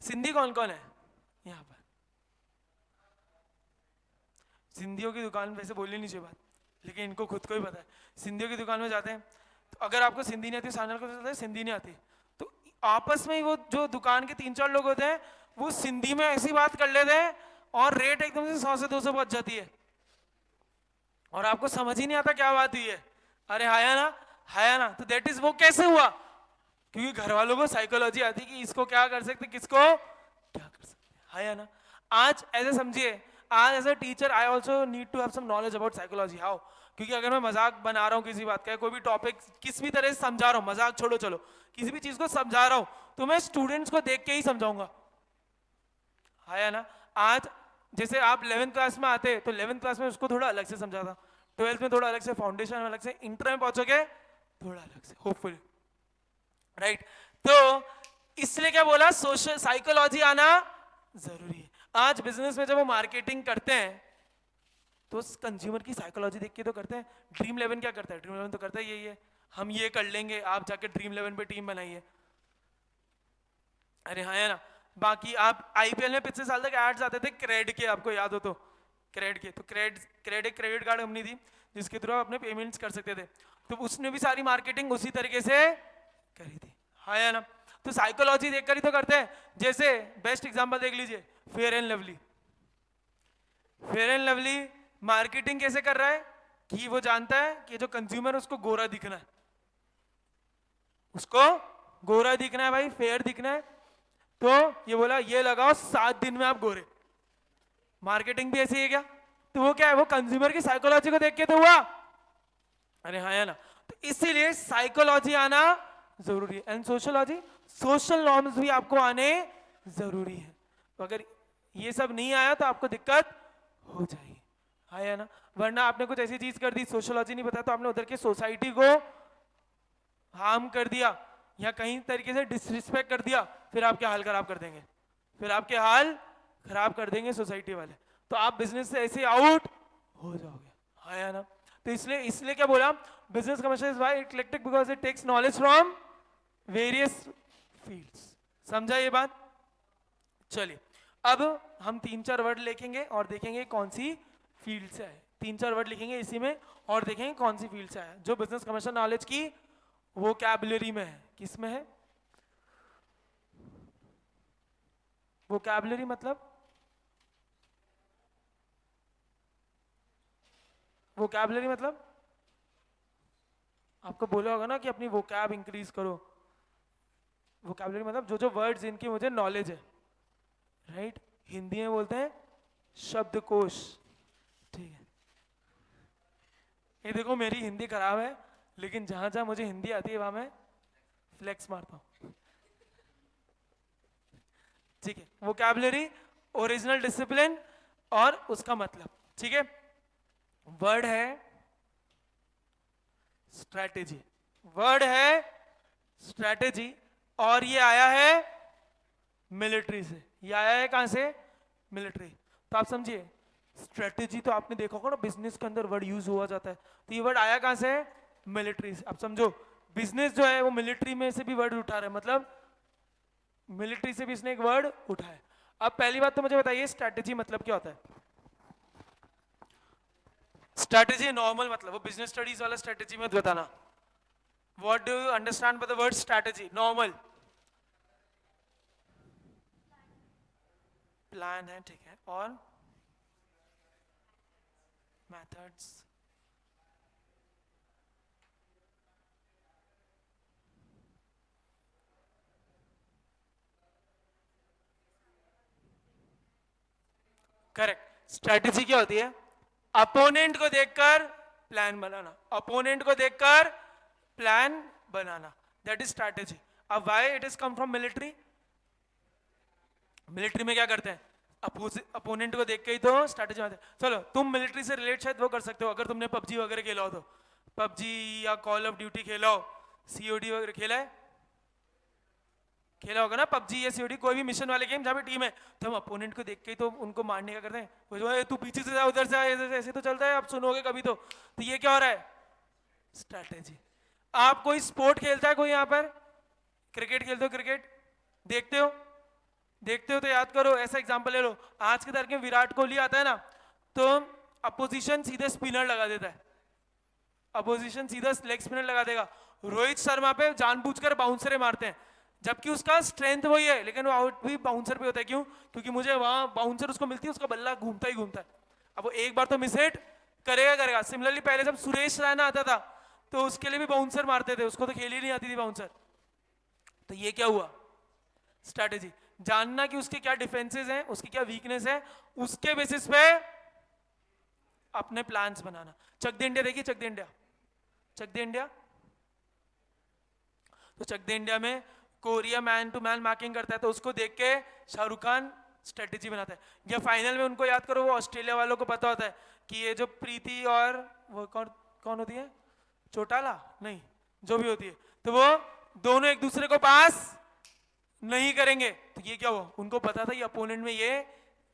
सिंधी कौन कौन है यहाँ पर, सिंधियों की दुकान वैसे बोलनी नहीं चाहिए बात, लेकिन इनको खुद को ही पता है। सिंधियों की दुकान में जाते हैं तो अगर आपको सिंधी नहीं आती, सामने को पता है सिंधी नहीं आती, तो आपस में ही वो जो दुकान के 3-4 लोग होते हैं वो सिंधी में ऐसी बात कर लेते हैं और रेट एकदम से 100 से 200 पहुंच जाती है और आपको समझ ही नहीं आता क्या बात हुई है। अरे हाया ना, हाया ना, तो दैट इज वो कैसे हुआ, क्योंकि घर वालों को साइकोलॉजी आती कि इसको क्या कर सकते, किसको क्या कर सकते, है ना। आज ऐसे समझिए, आज as a teacher I also need to have some knowledge about psychology. How, क्योंकि अगर मैं मजाक बना रहा हूँ किसी बात का, कोई भी टॉपिक किस भी तरह से समझा रहा हूँ, मजाक छोड़ो चलो, किसी भी चीज को समझा रहा हूँ तो मैं स्टूडेंट्स को देख के ही समझाऊंगा, है ना। आज जैसे आप 11th क्लास में आते तो 11th क्लास में उसको थोड़ा अलग से समझाता, 12th में थोड़ा अलग से, फाउंडेशन में अलग से, इंटर में पहुंचोगे थोड़ा अलग से, होपफुली, राइट। तो इसलिए क्या बोला, सोशल साइकोलॉजी आना जरूरी है। आज बिजनेस में जब वो मार्केटिंग करते हैं तो कंज्यूमर की साइकोलॉजी देख के तो करते हैं। ड्रीम 11 क्या करता है, ड्रीम 11 तो करता है यही है, हम ये कर लेंगे, आप जाके ड्रीम 11 पे टीम बनाइए, अरे हाँ है ना। बाकी आप आईपीएल में पिछले साल तक एड्स आते थे क्रेड के, आपको याद हो तो, क्रेड के, तो क्रेड एक क्रेडिट कार्ड कंपनी थी जिसके थ्रू आप अपने पेमेंट्स कर सकते थे, तो उसने भी सारी मार्केटिंग उसी तरीके से करी थी, है ना। तो साइकोलॉजी देखकर ही तो करते हैं। जैसे बेस्ट एग्जांपल देख लीजिए, fair and lovely. Fair and lovely marketing कैसे कर रहा है कि वो जानता है कि जो कंज्यूमर उसको गोरा दिखना है, उसको गोरा दिखना है भाई, फेयर दिखना है, तो ये बोला ये लगाओ 7 दिन में आप गोरे। मार्केटिंग भी ऐसी है क्या, तो वो क्या है, वो कंज्यूमर की साइकोलॉजी को देख के तो हुआ, अरे हाँ है ना। तो इसीलिए साइकोलॉजी आना जरूरी है, एंड सोशियोलॉजी, सोशल नॉर्म्स भी आपको आने जरूरी है। तो अगर ये सब नहीं आया तो आपको दिक्कत हो जाएगी, है ना। वरना आपने कुछ ऐसी चीज कर दी, सोशियोलॉजी नहीं पता, तो आपने उधर के सोसाइटी को हार्म कर दिया या कहीं तरीके से डिसरिस्पेक्ट कर दिया, फिर आपके हाल खराब कर देंगे, फिर आपके हाल खराब कर देंगे सोसाइटी वाले, तो आप बिजनेस से ऐसे आउट हो जाओगे, है ना। तो इसलिए इसलिए क्या बोला, business commercial is why eclectic because it takes knowledge from various fields. समझा ये बात। चलिए अब हम 3-4 वर्ड लिखेंगे और देखेंगे कौन सी फील्ड से है। 3-4 वर्ड लिखेंगे इसी में और देखेंगे कौन सी फील्ड से है, जो बिजनेस कमर्शियल नॉलेज की वोकैबुलरी में है। किस में है वोकैबुलरी, मतलब वोकैबुलरी मतलब आपको बोला होगा ना कि अपनी वोकैब इंक्रीज करो। वोकैबुलरी मतलब जो जो वर्ड्स इनकी मुझे नॉलेज है, राइट। हिंदी में बोलते हैं शब्दकोश, ठीक है। ये देखो मेरी हिंदी खराब है, लेकिन जहां जहां मुझे हिंदी आती है वहां मैं फ्लेक्स मारता हूं, ठीक है। वोकैबुलरी, ओरिजिनल डिसिप्लिन और उसका मतलब, ठीक है। वर्ड है स्ट्रैटेजी, वर्ड है स्ट्रैटेजी, और ये आया है मिलिट्री से। ये आया है कहां से, मिलिट्री। तो आप समझिए स्ट्रेटेजी तो आपने देखा होगा ना, बिजनेस के अंदर वर्ड यूज हुआ जाता है, तो ये वर्ड आया कहां से है? मिलिट्री से। अब समझो बिजनेस जो है वो मिलिट्री में से भी वर्ड उठा रहा है, मतलब मिलिट्री से भी इसने एक वर्ड उठाया। अब पहली बात तो मुझे बताइए स्ट्रेटेजी मतलब क्या होता है? स्ट्रेटेजी नॉर्मल मतलब वो बिजनेस स्टडीज वाला स्ट्रेटेजी मत बताना। What do you understand by the word strategy? Normal plan है, ठीक है, और मेथड्स। करेक्ट। स्ट्रेटेजी क्या होती है? अपोनेंट को देखकर प्लान बनाना, अपोनेंट को देखकर प्लान बनाना, दैट इज स्ट्रेटेजी। अब why it is come from military? Military में क्या करते हैं? अपोनेंट को देख के ही तो स्ट्रेटेजी बनाते हैं। चलो तुम मिलिट्री से रिलेट शायद वो कर सकते हो अगर तुमने पबजी वगैरह खेला हो तो, पबजी या कॉल ऑफ ड्यूटी खेला हो, सीओडी वगैरह खेला है, खेला होगा ना पबजी या सीओडी, कोई भी मिशन वाले गेम जहाँ पे टीम है, तो हम अपोनेंट को देख के ही तो उनको मारने का करते हैं। वो जो है तू पीछे से जा, उधर से आ, ऐसे तो चलता है, आप सुनोगे कभी तो ये क्या हो रहा है? स्ट्रैटेजी। आप कोई स्पोर्ट खेलता है कोई यहाँ पर? क्रिकेट खेलते हो? क्रिकेट देखते हो? देखते हो तो याद करो, ऐसा एग्जांपल ले लो, आज के तारीख में विराट कोहली आता है ना, तो अपोजिशन सीधे स्पिनर लगा देता है, अपोजिशन सीधा लेग स्पिनर लगा देगा। रोहित शर्मा पे जानबूझकर बाउंसरे मारते हैं, जबकि उसका स्ट्रेंथ वही है, लेकिन वो आउट भी बाउंसर पे होता है। क्यों? क्योंकि मुझे वहां बाउंसर उसको मिलती है, उसका बल्ला घूमता ही घूमता है। अब वो एक बार तो मिस हिट करेगा करेगा। सिमिलरली पहले जब सुरेश रैना आता था तो उसके लिए भी बाउंसर मारते थे, उसको तो खेल ही नहीं आती थी बाउंसर। तो ये क्या हुआ? स्ट्रैटेजी। जानना कि उसके क्या डिफेंसेस हैं, उसकी क्या वीकनेस है, उसके बेसिस पे अपने प्लान्स बनाना। चक दे इंडिया देखिए, चक दे इंडिया, चक दे इंडिया। तो चक दे इंडिया में Korea man to man marking करता है, तो उसको देख के शाहरुख खान स्ट्रेटेजी बनाता है। या फाइनल में उनको याद करो, वो ऑस्ट्रेलिया वालों को पता होता है कि ये जो प्रीति और वो कौन कौन होती है, चौटाला नहीं, जो भी होती है, तो वो दोनों एक दूसरे को पास नहीं करेंगे। तो ये क्या हुआ? उनको पता था ये अपोनेंट में ये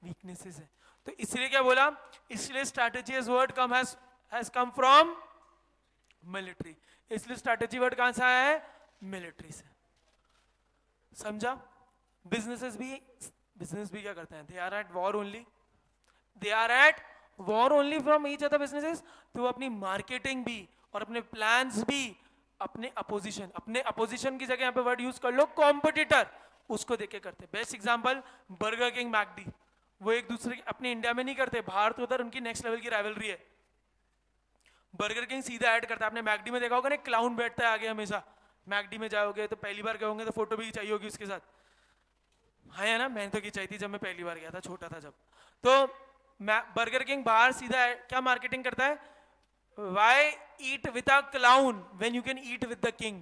वीकनेसेस है, तो इसलिए क्या बोला, इसलिए strategy is word come has come from military. इसलिए स्ट्रैटेजी वर्ड कहां से आया है? मिलिट्री से। समझा? बिजनेस भी क्या करते हैं? They are at war only, they are at war only from each other businesses. तो अपनी मार्केटिंग भी और अपने प्लान्स भी अपने अपोजिशन की जगह यहाँ पे वर्ड यूज कर लो कॉम्पिटिटर, उसको देख के करते। Best example burger king, McD, वो एक दूसरे अपने इंडिया में नहीं करते, बाहर तो उधर उनकी नेक्स्ट लेवल की राइवलरी है। बर्गर किंग सीधा ऐड करता है। आपने मैकडी में देखा होगा ना, क्लाउन बैठता है आगे हमेशा। मैकडी में जाओगे तो पहली बार गए होंगे तो फोटो भी चाहिए होगी उसके साथ, है ना? मैंने तो खिंचाई थी जब मैं पहली बार गया था, छोटा था जब। तो बर्गर किंग बाहर सीधा क्या मार्केटिंग करता है? Why eat with a clown when you can eat with the king?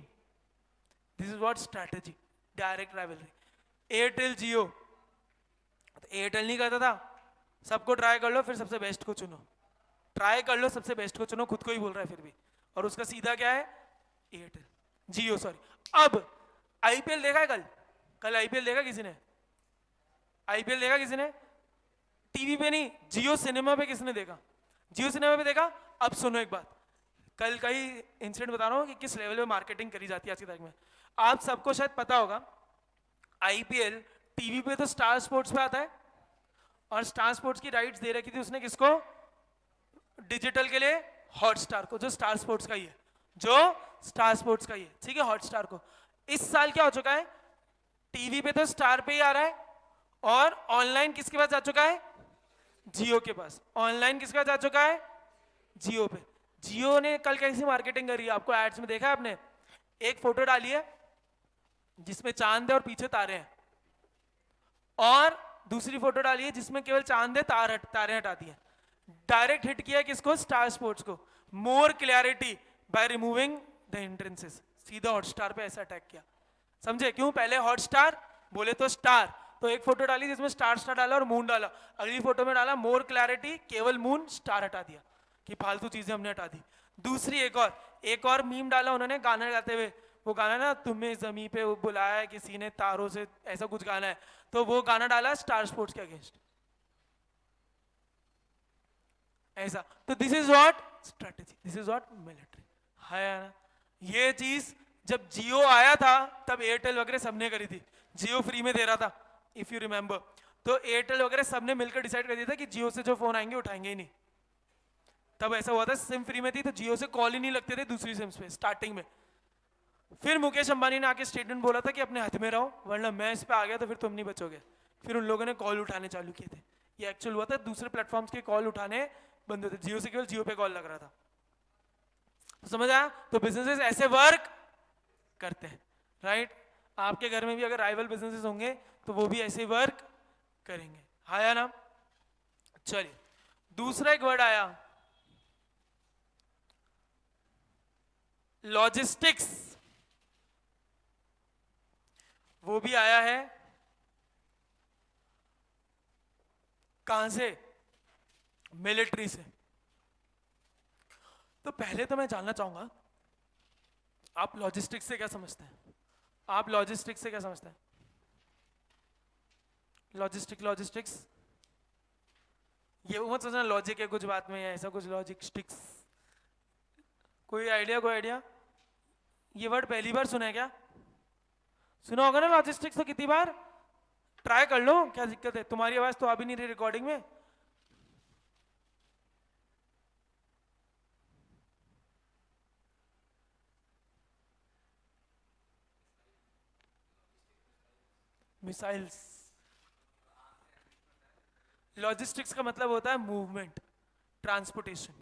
This is what strategy, direct rivalry. Airtel Jio, तो एयरटेल नहीं करता था सबको ट्राई कर लो फिर सबसे बेस्ट को चुनो, ट्राई कर लो सबसे बेस्ट को चुनो, खुद को ही बोल रहा है फिर भी, और उसका सीधा क्या है? एयरटेल जियो, सॉरी। अब आईपीएल देखा है कल? कल आईपीएल देखा किसी ने? आईपीएल देखा किसी ने? टीवी पे नहीं, जियो सिनेमा पे किसने देखा? जियो सिनेमा पे देखा। अब सुनो एक बात, कल का ही इंसिडेंट बता रहा हूँ कि किस लेवल पे मार्केटिंग करी जाती है आज की तारीख में। आप सबको शायद पता होगा, आईपीएल टीवी पे तो स्टार स्पोर्ट्स पे आता है, और स्टार स्पोर्ट्स की राइट्स दे रखी थी उसने किसको? डिजिटल के लिए हॉटस्टार को, जो स्टार स्पोर्ट्स का ही है, जो स्टार स्पोर्ट्स का ही है, ठीक है, हॉटस्टार को। इस साल क्या हो चुका है? टीवी पे तो स्टार पे ही आ रहा है, और ऑनलाइन किसके पास जा चुका है? जियो के पास। ऑनलाइन किसके पास जा चुका है? जियो पे। जियो ने कल कैसी मार्केटिंग करी है आपको एड्स में देखा है आपने? एक फोटो डाली है जिसमें चांद है और पीछे तारे हैं, और दूसरी फोटो डाली है जिसमें केवल चांद है, तारे हटा दिए। डायरेक्ट हिट किया किसको? स्टार स्पोर्ट्स को। More clarity by removing the entrances, सीधा हॉटस्टार पे ऐसा अटैक किया। समझे क्यों? पहले हॉटस्टार बोले तो स्टार, तो एक फोटो डाली जिसमें स्टार स्टार डाला और मून डाला, अगली फोटो में डाला मोर क्लैरिटी, केवल मून, स्टार हटा दिया कि फालतू चीजें हमने हटा दी। दूसरी एक और मीम डाला उन्होंने गाना गाते हुए, वो गाना ना, तुम्हें जमी पे बुलाया किसी ने तारों से, ऐसा कुछ गाना है, तो वो गाना डाला स्टार स्पोर्ट्स के अगेंस्ट। ऐसा। तो this is what strategy, this is what military है ना। ये चीज जब जियो आया था तब एयरटेल वगैरह सबने करी थी, जियो फ्री में दे रहा था इफ यू रिमेंबर। तो एयरटेल वगैरह सबने मिलकर डिसाइड कर दिया था कि जियो से जो फोन आएंगे उठाएंगे ही नहीं। तब ऐसा हुआ था सिम फ्री में थी तो जियो से कॉल ही नहीं लगते थे दूसरी सिम्स पे स्टार्टिंग में। फिर मुकेश अंबानी ने आके स्टेटमेंट बोला था कि अपने हाथ में रहो वरना मैं इस पे आ गया तो फिर तुम नहीं बचोगे। फिर उन लोगों ने कॉल उठाने चालू किए थे। ये एक्चुअल हुआ था, दूसरे प्लेटफॉर्म्स के कॉल उठाने बंद होते, जियो से केवल जियो पे कॉल लग रहा था। तो समझ आया? तो बिजनेसेस ऐसे वर्क करते हैं, राइट। आपके घर में भी अगर राइवल बिजनेसेस होंगे तो वो भी ऐसे वर्क करेंगे, हाँ या ना। चलिए दूसरा एक वर्ड आया लॉजिस्टिक्स, वो भी आया है कहां से? मिलिट्री से। तो पहले तो मैं जानना चाहूंगा आप लॉजिस्टिक्स से क्या समझते हैं? आप लॉजिस्टिक्स से क्या समझते हैं? लॉजिस्टिक्स ये मत सोचना लॉजिक है कुछ बात में या ऐसा कुछ, लॉजिस्टिक्स कोई आइडिया, कोई आइडिया? ये वर्ड पहली बार सुना है क्या? सुना होगा ना लॉजिस्टिक्स तो कितनी बार। ट्राई कर लो, क्या दिक्कत है? तुम्हारी आवाज तो आ भी नहीं रही रिकॉर्डिंग में। मिसाइल्स। लॉजिस्टिक्स का मतलब होता है मूवमेंट, ट्रांसपोर्टेशन।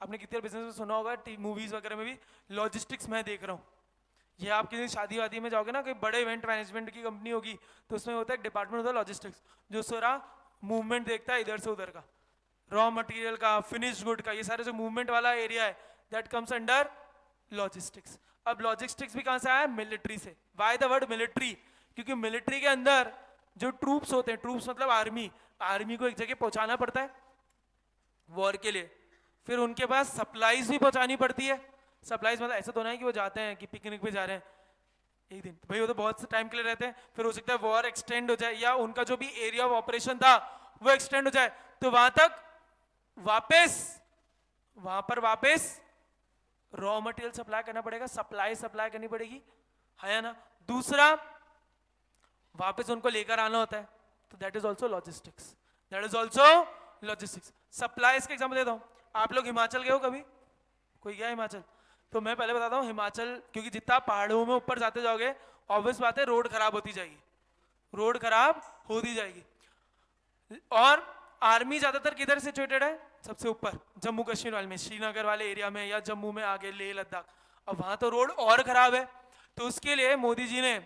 आपने कितने बिजनेस में सुना होगा, मूवीज वगैरह में भी लॉजिस्टिक्स मैं देख रहा हूँ। ये आप किसी शादी वादी में जाओगे ना, कोई बड़े इवेंट मैनेजमेंट की कंपनी होगी तो उसमें होता है एक डिपार्टमेंट होता है लॉजिस्टिक्स, जो सारा मूवमेंट देखता है इधर से उधर का, रॉ मटेरियल का, फिनिश गुड का, ये सारे जो मूवमेंट वाला एरिया है दैट कम्स अंडर लॉजिस्टिक्स। अब लॉजिस्टिक्स भी कहां से आया? मिलिट्री से। Why the word military? क्योंकि मिलिट्री के अंदर जो ट्रूप्स होते हैं, ट्रूप्स मतलब आर्मी, आर्मी को एक जगह पहुंचाना पड़ता है वॉर के लिए, फिर उनके पास सप्लाईज भी पहुंचानी पड़ती है। सप्लाईज मतलब ऐसा तो नहीं कि वो जाते हैं कि पिकनिक पे जा रहे हैं एक दिन, तो भाई वो तो बहुत से टाइम के लिए रहते हैं, फिर हो सकता है वॉर एक्सटेंड हो जाए या उनका जो भी एरिया ऑफ ऑपरेशन था वो एक्सटेंड हो जाए, तो वहां तक वापस, वहां पर वापस रॉ मटेरियल सप्लाई करना पड़ेगा, सप्लाई करनी पड़ेगी, है या ना। दूसरा वापस उनको लेकर आना होता है, तो that is also logistics, that is also logistics. Supplies का एग्जाम्पल देता हूं, आप लोग हिमाचल गए हो कभी? कोई गया हिमाचल? तो मैं पहले बताता हूँ हिमाचल, क्योंकि जितना पहाड़ों में ऊपर जाते जाओगे ऑब्वियस बात है रोड खराब होती जाएगी, रोड खराब होती जाएगी। और आर्मी ज्यादातर किधर सिचुएटेड है? सबसे ऊपर जम्मू कश्मीर वाले में, श्रीनगर वाले एरिया में, या जम्मू में आगे लेह लद्दाख। अब वहां तो रोड और खराब है, तो उसके लिए मोदी जी ने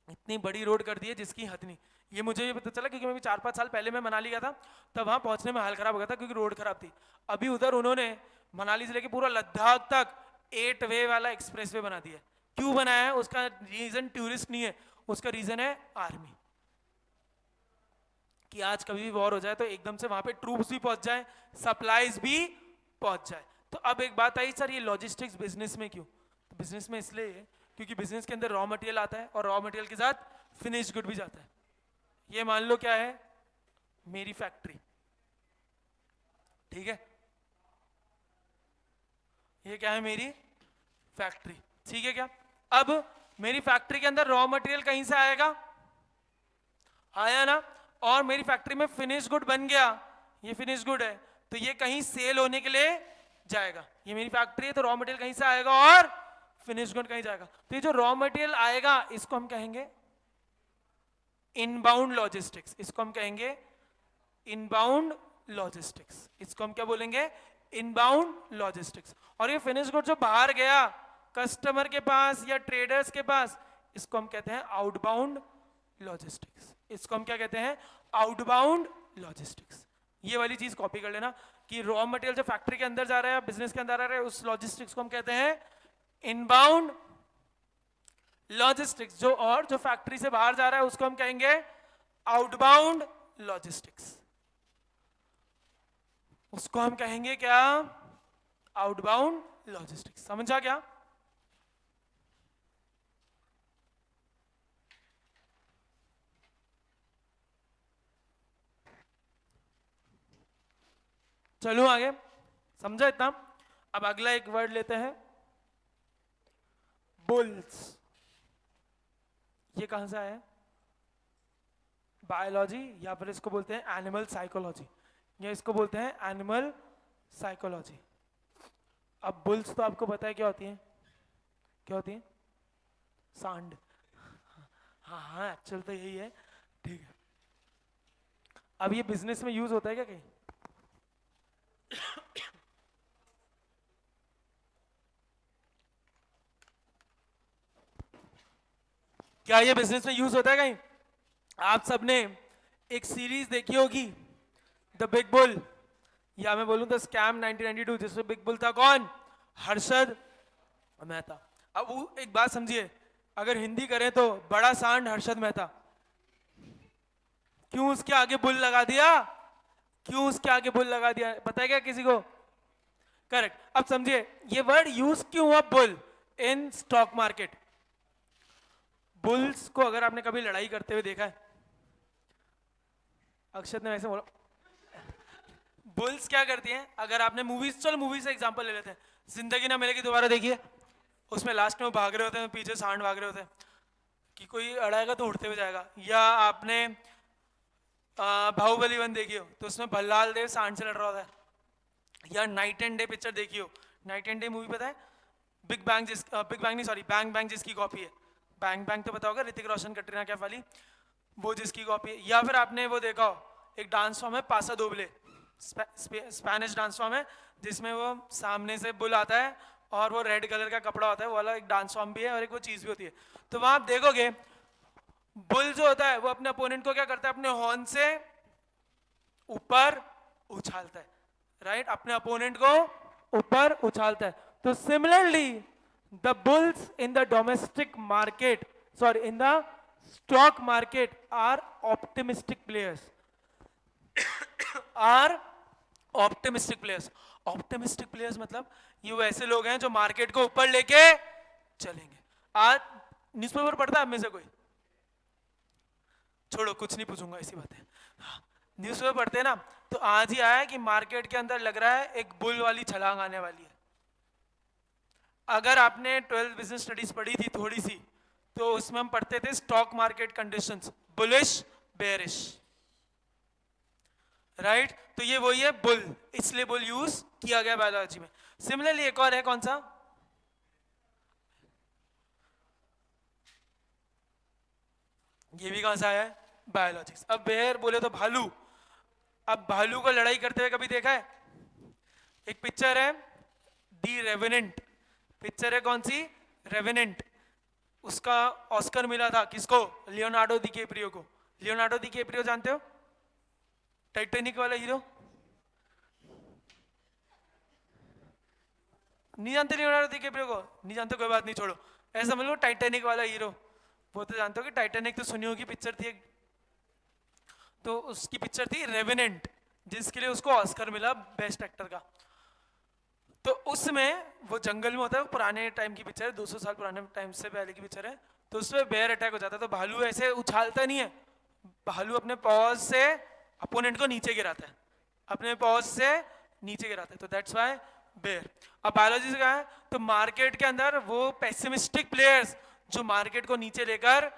इतनी बड़ी रोड कर दी है जिसकी हद नहीं। ये मुझे भी पता चला क्योंकि मैं भी 4-5 साल पहले मैं मनाली गया था, तब वहां पहुंचने में हाल खराब हो गया था क्योंकि रोड खराब थी। अभी उधर उन्होंने मनाली से लेके पूरा लद्दाख तक 8 वे वाला एक्सप्रेसवे बना दिया है। क्यों बनाया है? उसका रीजन टूरिस्ट नहीं है, उसका रीजन है आर्मी, कि आज कभी भी वॉर हो जाए तो एकदम से वहां पे ट्रूप्स भी पहुंच जाए, सप्लाईज भी पहुंच जाए। तो अब एक बात आई, सर ये लॉजिस्टिक्स बिजनेस में क्यों? तो बिजनेस में इसलिए क्योंकि बिजनेस के अंदर रॉ मटेरियल आता है और रॉ मटेरियल के साथ फिनिश गुड भी जाता है। ये मान लो क्या है, मेरी फैक्ट्री, ठीक है, ये क्या है? मेरी फैक्ट्री, ठीक है क्या? अब मेरी फैक्ट्री के अंदर रॉ मटेरियल कहीं से आएगा, आया ना, और मेरी फैक्ट्री में फिनिश गुड बन गया, ये फिनिश गुड है, तो ये कहीं सेल होने के लिए जाएगा। ये मेरी फैक्ट्री है तो रॉ मटेरियल कहीं से आएगा और फिनिश गुड कहीं जाएगा। तो ये जो रॉ मटेरियल आएगा इसको हम कहेंगे इनबाउंड लॉजिस्टिक्स, इसको हम कहेंगे इनबाउंड लॉजिस्टिक्स, इसको हम क्या बोलेंगे? Inbound logistics. और ये फिनिश गुड जो बाहर गया कस्टमर के पास या ट्रेडर्स के पास, इसको हम कहते हैं आउटबाउंड लॉजिस्टिक्स, इसको हम क्या कहते हैं? Outbound logistics. ये वाली चीज कॉपी कर लेना कि रॉ मटेरियल जो फैक्ट्री के अंदर जा रहा है, बिजनेस के अंदर आ रहा है, उस लॉजिस्टिक्स को हम कहते हैं इनबाउंड लॉजिस्टिक्स। जो और जो फैक्ट्री से बाहर जा रहा है उसको हम कहेंगे आउटबाउंड लॉजिस्टिक्स, उसको हम कहेंगे क्या? Outbound logistics. समझा क्या? चलो आगे, समझा इतना? अब अगला एक वर्ड लेते हैं, बुल्स। ये कहां से आया है? बायोलॉजी, या फिर इसको बोलते हैं एनिमल साइकोलॉजी, या इसको बोलते हैं एनिमल साइकोलॉजी। अब बुल्स तो आपको पता है क्या होती है? क्या होती है? सांड। हाँ हाँ, एक्चुअल तो यही है, ठीक है। अब ये बिजनेस में यूज होता है क्या कहीं? क्या ये बिजनेस में यूज होता है कहीं? आप सबने एक सीरीज देखी होगी, द बिग बुल, या मैं बोलूं द स्कैम 1992, जिसमें बिग बुल था कौन? हर्षद मेहता। अब वो एक बात समझिए, अगर हिंदी करें तो बड़ा सांड हर्षद मेहता। क्यों उसके आगे बुल लगा दिया? क्यों उसके आगे बुल लगा दिया, पता है क्या किसी को? करेक्ट। अब समझिए ये वर्ड यूज क्यों हुआ, bull, in stock market. Bulls को अगर आपने कभी लड़ाई करते हुए देखा है? अक्षत ने वैसे बोला, बुल्स क्या करती हैं, अगर आपने मूवीज, चलो मूवी से एग्जांपल ले लेते हैं, जिंदगी ना मिलेगी दोबारा देखिए, उसमें लास्ट में भाग रहे होते हैं, पीछे सांड भाग रहे होते हैं कि कोई अड़ाएगा तो उड़ते हुए जाएगा। या आपने बाहुबली 1 देखी हो, तो उसमें भल्लाल देव सांड से लड़ रहा होता है। या नाइट एंड डे पिक्चर देखी हो, नाइट एंड डे मूवी पता है? बिग बैंग बिग बैंग नहीं सॉरी, बैंग बैंग जिसकी कॉपी है, बैंग बैंग तो पता होगा, ऋतिक रोशन कटरीना कैफ वाली, वो जिसकी कॉपी है। या फिर आपने वो देखा हो, एक डांस फॉर्म है पासा दोबले, स्पेनिश डांस फॉर्म है, जिसमें वो सामने से बुल आता है और वो रेड कलर का कपड़ा होता है, वो वाला एक डांस फॉर्म भी है और एक वो चीज भी होती है। तो वहां आप देखोगे बुल जो होता है वो अपने अपोनेंट को क्या करता है, अपने हॉर्न से ऊपर उछालता है, राइट, अपने अपोनेंट को ऊपर उछालता है। तो similarly the bulls in the domestic market, sorry in the stock market, are optimistic players, are optimistic players. Optimistic players मतलब ये वो ऐसे लोग हैं जो मार्केट को ऊपर लेके चलेंगे। आज न्यूज़पेपर पढ़ता है आप में से कोई? छोड़ो, कुछ नहीं पूछूंगा, ऐसी बात है। न्यूज़पेपर पढ़ते हैं ना, तो आज ही आया है कि मार्केट के अंदर लग रहा है एक बुल वाली छलांग आने वाली है। अगर आपने 12th बिजनेस स्टडीज पढ़ी थी थोड़ी सी, तो उसमें हम पढ़ते थे stock market conditions, bullish bearish, right. तो ये वही है बुल, इसलिए बुल यूज किया गया बायोलॉजी में। सिमिलरली एक और है, कौन सा? ये भी कहां से आया है? बायोलॉजिक्स। अब बेयर बोले तो भालू। अब भालू को लड़ाई करते हुए कभी देखा है? एक पिक्चर है दी रेवेनेंट, पिक्चर है कौन सी? रेवेनेंट। उसका ऑस्कर मिला था किसको? लियोनार्डो दी कैप्रियो को। लियोनार्डो दी कैप्रियो जानते हो, टाइटैनिक वाला हीरो? नहीं जानते लियोनार्डो दी कैप्रियो को? नहीं जानते, कोई बात नहीं, छोड़ो। ऐसा समझ लो टाइटैनिक वाला हीरो, वो तो जानते हो कि टाइटैनिक तो सुनी होगी पिक्चर थी एक, तो उसकी पिक्चर थी रेवेनेंट, जिसके लिए उसको ऑस्कर मिला बेस्ट एक्टर का। तो उसमें वो जंगल में होता है, पुराने टाइम की पिक्चर है, 200 साल पुराने टाइम से पहले की पिक्चर है। तो उसमें बेयर अटैक हो जाता है, तो भालू ऐसे उछालता नहीं है, भालू अपने पॉज से अपोनेंट को नीचे गिराता है, अपने पॉज से नीचे गिराता है, तो दैट्स व्हाई बेयर। अब बायोलॉजी से कहा है, तो मार्केट के अंदर वो पेसिमिस्टिक प्लेयर्स जो मार्केट को नीचे लेकर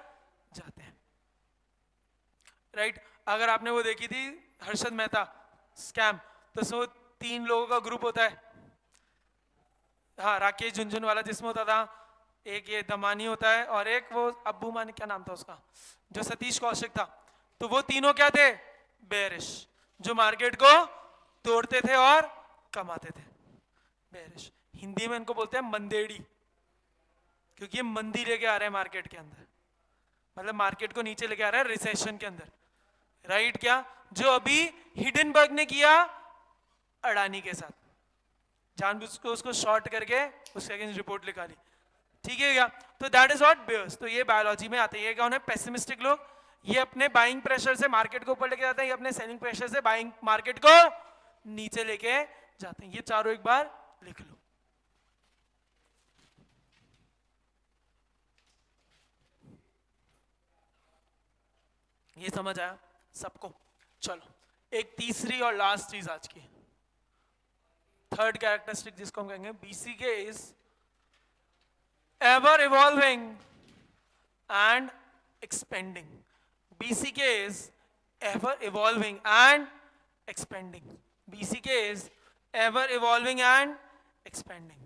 जाते हैं, राइट। अगर आपने वो देखी थी हर्षद मेहता स्कैम, तो उसमें वो 3 लोगों का ग्रुप होता है, हाँ, राकेश झुनझुन वाला जिसमें होता था, एक ये दमानी होता है, और एक वो अब्बू मान, क्या नाम था उसका, जो सतीश कौशिक था। तो वो तीनों क्या थे? बेरिश, जो मार्केट को तोड़ते थे और कमाते थे। बेरिश, हिंदी में इनको बोलते हैं मंदेड़ी, क्योंकि ये मंदी लेके आ रहे हैं मार्केट के अंदर, मतलब मार्केट को नीचे लेके आ रहा है रिसेशन के अंदर, राइट। क्या जो अभी हिडनबर्ग ने किया अडानी के साथ, जानबूझ के उसको शॉर्ट करके उसके अगेंस्ट रिपोर्ट निकाली, ठीक है क्या? तो दैट इज व्हाट बेयर्स। तो ये बायोलॉजी में आते हैं। ये कौन है? पेसिमिस्टिक लोग। ये अपने बाइंग प्रेशर से मार्केट को ऊपर लेके जाते हैं, ये अपने सेलिंग प्रेशर से बाइंग मार्केट को नीचे लेके जाते हैं। ये चारों एक बार लिख लो। ये समझ आया सबको? चलो एक तीसरी और लास्ट चीज आज की, थर्ड कैरेक्टरिस्टिक जिसको हम कहेंगे BCK is ever evolving and expanding. BCK is ever evolving and expanding. BCK is ever evolving and expanding.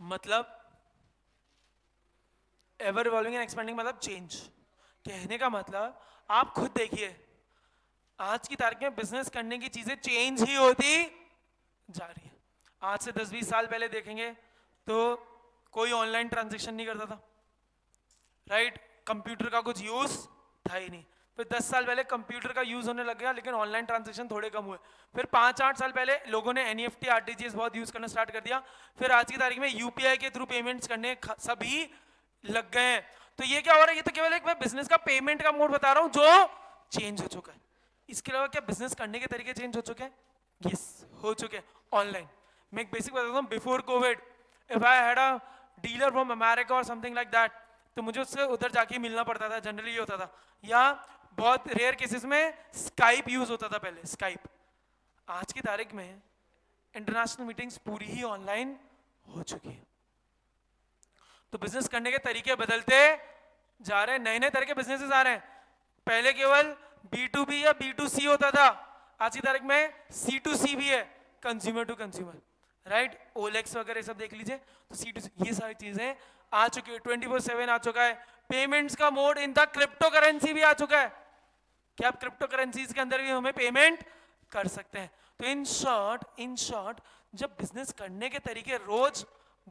मतलब एवर इवॉल्विंग एंड एक्सपेंडिंग मतलब चेंज. कहने का मतलब आप खुद देखिए आज की तारीख में बिजनेस करने की चीजें चेंज ही होती जा रही है. आज से 10-20 साल पहले देखेंगे तो कोई ऑनलाइन ट्रांजैक्शन नहीं करता था, राइट? कंप्यूटर का कुछ यूज था ही नहीं. फिर 10 साल पहले कंप्यूटर का यूज होने लग गया, लेकिन ऑनलाइन ट्रांजैक्शन थोड़े कम हुए. फिर 5-8 साल पहले लोगों ने NEFT RTGS बहुत यूज करना स्टार्ट कर दिया. फिर आज की तारीख में UPI के थ्रू पेमेंट्स करने सभी लग गए हैं. तो ये क्या हो रहा है? ये तो केवल एक मैं बिजनेस का पेमेंट का मोड बता रहा हूं जो चेंज हो चुका है. इसके अलावा क्या बिजनेस करने के तरीके चेंज हो चुके हैं? यस, हो चुके हैं. ऑनलाइन मैं एक बेसिक बताता हूं. Before Covid if I had a dealer from America और समथिंग लाइक दैट, तो मुझे उससे उधर जाके मिलना पड़ता था. जनरली ये होता था, या बहुत रेयर केसेस में स्काइप यूज होता था पहले. स्काइप आज की तारीख में इंटरनेशनल मीटिंग्स पूरी ही ऑनलाइन हो चुकी है. तो बिजनेस करने के तरीके बदलते जा रहे हैं, नए नए तरह के बिजनेसेस आ रहे हैं. पहले केवल B2B या B2C होता था, आज की तारीख में C2C भी है, consumer to consumer, right? OLX वगैरह सब देख लीजिए. तो C2C ये सारी चीजें आ चुकी है. 24/7 आ चुका है. पेमेंट्स का mode in the crypto currency भी आ चुका है कि आप क्रिप्टो करेंसीज के अंदर भी हमें पेमेंट कर सकते हैं. तो इन शॉर्ट जब बिजनेस करने के तरीके रोज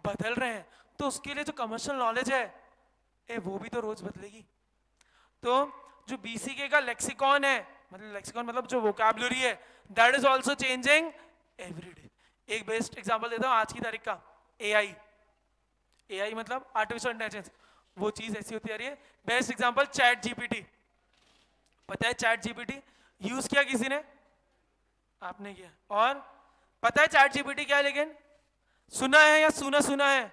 बदल रहे हैं तो उसके लिए जो कमर्शियल नॉलेज है वो भी तो रोज बदलेगी. तो जो BCK का लेक्सिकॉन है, मतलब लेक्सिकॉन मतलब जो वोकैबुलरी है, that is also changing every day. एक बेस्ट एग्जांपल देता हूं आज की तारीख का. AI मतलब आर्टिफिशियल इंटेलिजेंस. वो चीज ऐसी होती आ रही है. Best example chat GPT. पता है चैट GPT यूज किया किसी ने? आपने किया. और पता है चैट GPT क्या है? लेकिन सुना है या सुना है?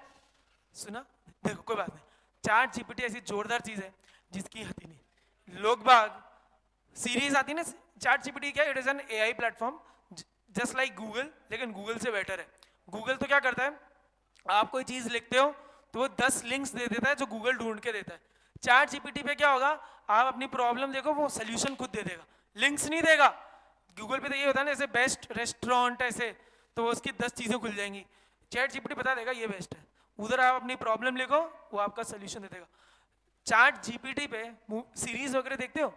सुना. देखो कोई बात नहीं. चैट GPT ऐसी जोरदार चीज है जिसकी हद ही नहीं. लोग बाग सीरीज आती है ना चैट GPT क्या? It is an AI platform just like Google, लेकिन गूगल से बेटर है. गूगल तो क्या करता है, आप कोई चीज लिखते हो तो वो 10 लिंक्स दे देता है जो गूगल ढूंढ के देता है. चैट GPT पे क्या होगा, आप अपनी प्रॉब्लम देखो वो सोल्यूशन खुद दे देगा, लिंक्स नहीं देगा. गूगल पे तो ये होता है ना, जैसे बेस्ट रेस्टोरेंट ऐसे, तो वो उसकी 10 चीजें खुल जाएंगी. चैट GPT बता देगा ये बेस्ट है. उधर आप अपनी प्रॉब्लम लिखो, वो आपका सोल्यूशन दे देगा. चैट GPT पे सीरीज वगैरह देखते हो?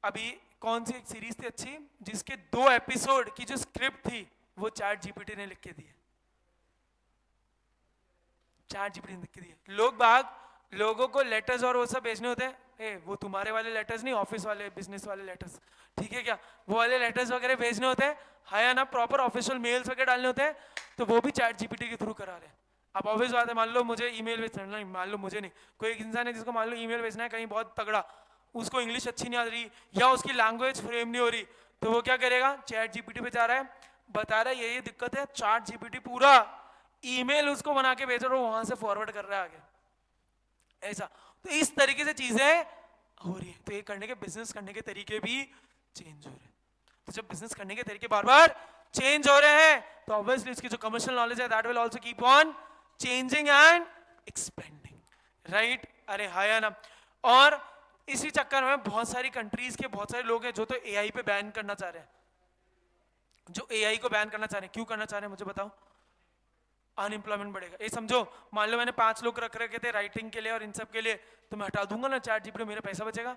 अभी कौन सी एक सीरीज थी अच्छी जिसके 2 एपिसोड की जो स्क्रिप्ट थी वो चैट GPT ने लिख के दी है. चैट GPT ने लिख के दी है. लोगों को लेटर्स और वो सब भेजने होते हैं, वो तुम्हारे वाले लेटर्स नहीं, ऑफिस वाले बिजनेस वाले लेटर्स, ठीक है क्या? वो वाले लेटर्स वगैरह भेजने होते हैं, हाँ या ना, प्रॉपर ऑफिशियल मेल्स वगैरह डालने होते हैं, तो वो भी चैट GPT के थ्रू करा रहे हैं. आप ऑफिस बात है, मान लो मुझे ईमेल भेजना नहीं, मान लो मुझे नहीं, कोई एक इंसान है जिसको मान लो ईमेल भेजना है कहीं बहुत तगड़ा, उसको इंग्लिश अच्छी नहीं आ रही या उसकी लैंग्वेज फ्रेम नहीं हो रही, तो वो क्या करेगा? चैट GPT पे जा रहा है, बता रहा है ये दिक्कत है, चैट GPT पूरा ईमेल उसको बना के भेज रहा है, वहां से फॉरवर्ड कर रहा है आगे. ऐसा तो इस तरीके से चीजें हो रही है. तो ये करने के बिजनेस करने के तरीके भी चेंज हो रहे हैं. तो जब बिजनेस करने के तरीके बार बार चेंज हो रहे हैं तो ऑब्वियसली उसकी जो कमर्शियल नॉलेज है that will also keep on changing and expanding, right? अरे हाँ या ना. और इसी चक्कर में बहुत सारी कंट्रीज के बहुत सारे लोग हैं जो तो AI पे बैन करना चाह रहे हैं, जो AI को बैन करना चाह रहे हैं. क्यों करना चाह रहे हैं मुझे बताओ? अनएम्प्लॉयमेंट बढ़ेगा. ये समझो, मान लो मैंने 5 लोग रख रखे थे राइटिंग के लिए और इन सब के लिए, तो मैं हटा दूंगा ना चैट GPT, मेरा पैसा बचेगा.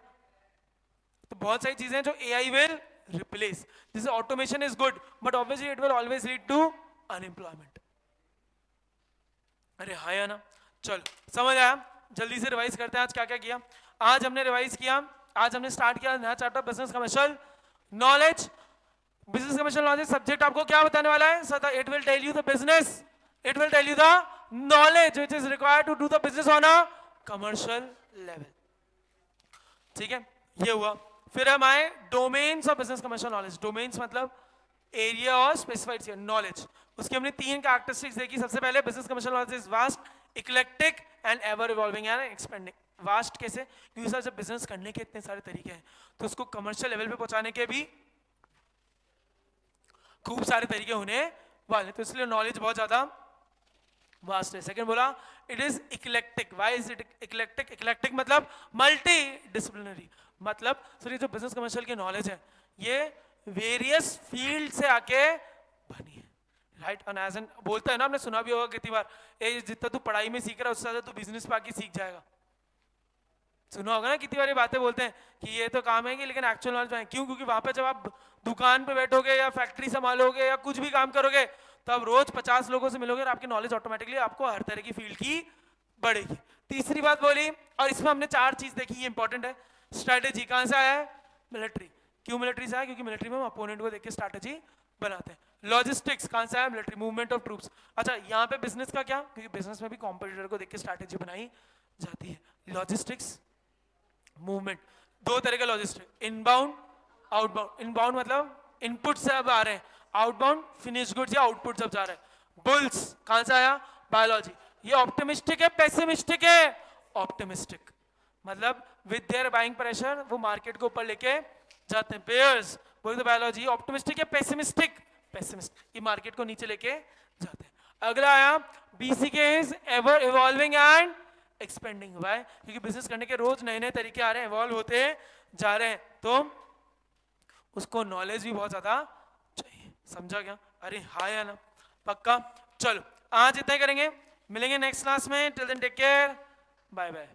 तो बहुत सारी चीजें जो AI विल रिप्लेस. जैसे automation is good but obviously it will always lead to unemployment. अरे हाँ या ना. चलो समझ आया? जल्दी से रिवाइज करते हैं आज क्या क्या किया. आज हमने रिवाइज किया, आज हमने स्टार्ट किया नया chapter business commercial knowledge. Business commercial knowledge subject आपको क्या बताने वाला है? Sir it will tell you the business, it will tell you the knowledge which is required to do the business on a commercial level. ठीक है, ये हुआ. फिर हम आए domains of business commercial knowledge. Domains मतलब एरिया और स्पेसिफाइड नॉलेज. उसकी हमने 3 कैरेक्टरिस्टिक्स देखी. सबसे पहले business commercial knowledge is vast, eclectic and ever evolving and expanding. Vast कैसे? क्योंकि सर जब बिजनेस करने के इतने सारे तरीके हैं तो उसको कमर्शियल लेवल पे पहुंचाने के भी खूब सारे तरीके होने वाले, तो इसलिए नॉलेज बहुत ज्यादा वास्ट है। सेकंड बोला it is eclectic. Why is it eclectic? Eclectic मतलब मल्टी डिसिप्लिनरी, मतलब सर ये जो बिजनेस कमर्शियल की नॉलेज है ये वेरियस फील्ड से आके बनी है, राइट? और एज एन बोलता है ना, आपने सुना भी होगा कितनी बार, ए जितना तू पढ़ाई में सीख रहा है उससे ज्यादा तू बिजनेस पे आके सीख जाएगा। सुना होगा ना कितनी बार ये बातें बोलते हैं कि ये तो काम है कि, लेकिन एक्चुअल नॉलेज में क्यों? क्योंकि वहां पे जब आप दुकान पे बैठोगे या फैक्ट्री संभालोगे या कुछ भी काम करोगे तो आप रोज 50 लोगों से मिलोगे और आपकी नॉलेज ऑटोमेटिकली आपको हर तरह की फील्ड की बढ़ेगी। तीसरी बात बोली, और इसमें हमने 4 चीज देखी, ये इंपॉर्टेंट है। स्ट्रेटेजी कहां से आया है? मिलिट्री। क्यों मिलिट्री से आया? क्योंकि मिलिट्री में हम अपोनेंट को देख के स्ट्रेटेजी बनाते हैं। लॉजिस्टिक्स कहां से आया? Military, movement of troops. अच्छा यहाँ पे बिजनेस का क्या? क्योंकि बिजनेस में भी कॉम्पिटिटर को देख के स्ट्रेटेजी बनाई जाती है। लॉजिस्टिक्स मूवमेंट, 2 तरह के लॉजिस्टिक, इनबाउंड आउटबाउंड। इनबाउंड मतलब इनपुट से अब आ रहे हैं, आउटबाउंड फिनिश गुड्स या आउटपुट जब जा रहे हैं। बुल्स कहां से आया? बायोलॉजी। ये ऑप्टिमिस्टिक है पेसिमिस्टिक है? ऑप्टिमिस्टिक, मतलब विद देयर बाइंग प्रेशर वो मार्केट को ऊपर लेके जाते हैं। बेयर्स बोले तो बायोलॉजी, ऑप्टिमिस्टिक है पेसिमिस्टिक? पेसिमिस्टिक, ये मार्केट को नीचे लेके जाते हैं। अगला आया BCK is ever evolving and expanding. Why? क्योंकि बिजनेस करने के रोज नए नए तरीके आ रहे हैं, इवॉल्व होते जा रहे हैं, तो उसको नॉलेज भी बहुत ज्यादा चाहिए। समझा क्या? अरे हाँ या ना? पक्का? चलो आज इतना ही करेंगे, मिलेंगे नेक्स्ट क्लास में। Till then take care, bye bye.